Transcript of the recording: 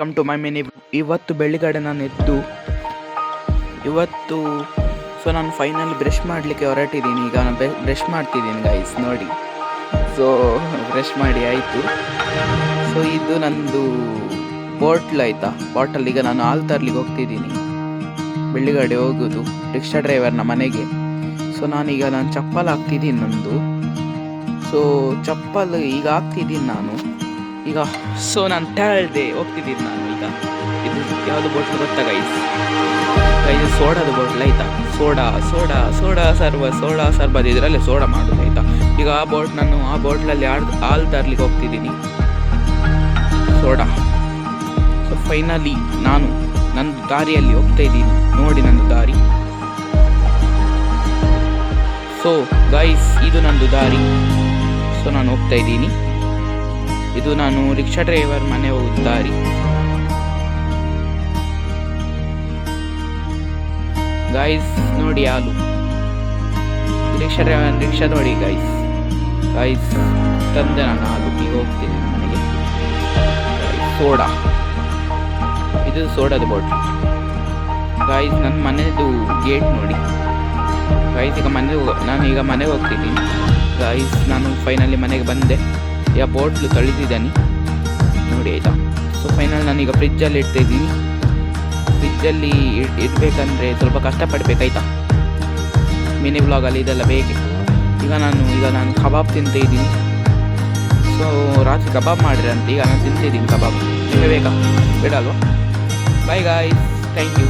Come to my mini. ಇವತ್ತು ಬೆಳಿಗ್ಗೆ ನಾನು ಎದ್ದು ನಾನು ಫೈನಲಿ ಬ್ರಷ್ ಮಾಡಲಿಕ್ಕೆ ಹೊರಟಿದ್ದೀನಿ. ಈಗ ನಾನು ಬ್ರಷ್ ಮಾಡ್ತಿದ್ದೀನಿ ಗೈಸ್, ನೋಡಿ. ಸೊ ಬ್ರಷ್ ಮಾಡಿ ಆಯಿತು. ಸೊ ಇದು ನಂದು ಬಾಟ್ಲ್ ಆಯಿತಾ, ಬಾಟಲ್. ಈಗ ನಾನು ಹಾಲು ತರ್ಲಿಕ್ಕೆ ಹೋಗ್ತಿದ್ದೀನಿ, ಬೆಳ್ಳಿಗಡೆ ಹೋಗೋದು ರಿಕ್ಷಾ ಡ್ರೈವರ್ನ ಮನೆಗೆ. ಸೊ ನಾನೀಗ ಚಪ್ಪಲ್ ಹಾಕ್ತಿದ್ದೀನಿ ನಂದು. ಸೊ ಚಪ್ಪಲ್ ಈಗ ಹಾಕ್ತಿದ್ದೀನಿ ನಾನು ಈಗ. ಸೊ ನಾನು ಟ್ಯಾಳ್ದೆ ಹೋಗ್ತಿದ್ದೀನಿ ನಾನು ಈಗ. ಇದು ಯಾವುದು ಬಾಟ್ಲ್ ಗೊತ್ತಾ ಗೈಸ್? ಸೋಡಾದ ಬಾಟ್ಲ್ ಆಯಿತಾ. ಸೋಡಾ ಸರ್ಬತ್ ಇದರಲ್ಲಿ ಸೋಡಾ ಮಾಡೋದು ಆಯಿತಾ. ಈಗ ನಾನು ಆ ಬಾಟ್ಲಲ್ಲಿ ಹಾಲು ತರ್ಲಿಕ್ಕೆ ಹೋಗ್ತಿದ್ದೀನಿ, ಸೋಡಾ. ಸೊ ಫೈನಲಿ ನಾನು ನನ್ನ ದಾರಿಯಲ್ಲಿ ಹೋಗ್ತಾ ಇದ್ದೀನಿ, ನೋಡಿ ನಂದು ದಾರಿ. ಸೊ ಗೈಸ್, ಇದು ನಂದು ದಾರಿ. ಸೊ ನಾನು ಹೋಗ್ತಾ ಇದ್ದೀನಿ. ಇದು ನಾನು ರಿಕ್ಷಾ ಡ್ರೈವರ್ ಮನೆ ಹೋಗುವ ದಾರಿ. ಗೈಸ್ ನೋಡಿ, ಹಾಲು ರಿಕ್ಷಾ ನೋಡಿ ಗೈಸ್ ತಂದೆ ನಾನು ಹಾಲು. ಈಗ ಹೋಗ್ತೀನಿ ಮನೆಗೆ. ಸೋಡಾ, ಇದು ಸೋಡಾದ ಬಾಟ್ಲ್ ಗೈಸ್. ನನ್ನ ಮನೆಯದು ಗೇಟ್ ನೋಡಿ ಗೈಸ್. ಈಗ ನಾನೀಗ ಮನೆಗೆ ಹೋಗ್ತಿದ್ದೀನಿ ಗೈಸ್. ನಾನು ಫೈನಲಿ ಮನೆಗೆ ಬಂದೆ. ಈಗ ಬಾಟ್ಲು ತಳಿಸಿದ್ದಾನೆ ನೋಡಿ ಆಯಿತಾ. ಸೊ ಫೈನಲ್ ನಾನೀಗ ಫ್ರಿಜ್ಜಲ್ಲಿ ಇಡ್ತಾಯಿದ್ದೀನಿ. ಫ್ರಿಜ್ಜಲ್ಲಿ ಇಡಬೇಕಂದ್ರೆ ಸ್ವಲ್ಪ ಕಷ್ಟಪಡಬೇಕಾಯ್ತಾ, ಮಿನಿ ವ್ಲಾಗಲ್ಲಿ ಇದೆಲ್ಲ ಬೇಕೆ. ಈಗ ನಾನು ಕಬಾಬ್ ತಿಂತಾಯಿದ್ದೀನಿ. ಸೊ ರಾತ್ರಿ ಕಬಾಬ್ ಮಾಡಿದ್ರೆ ಅಂತ ಈಗ ನಾನು ತಿಂತಾಯಿದ್ದೀನಿ ಕಬಾಬ್. ನಿಮಗೆ ಬೇಕಾ? ಬೇಡ ಅಲ್ವಾ? Bye guys, thank you.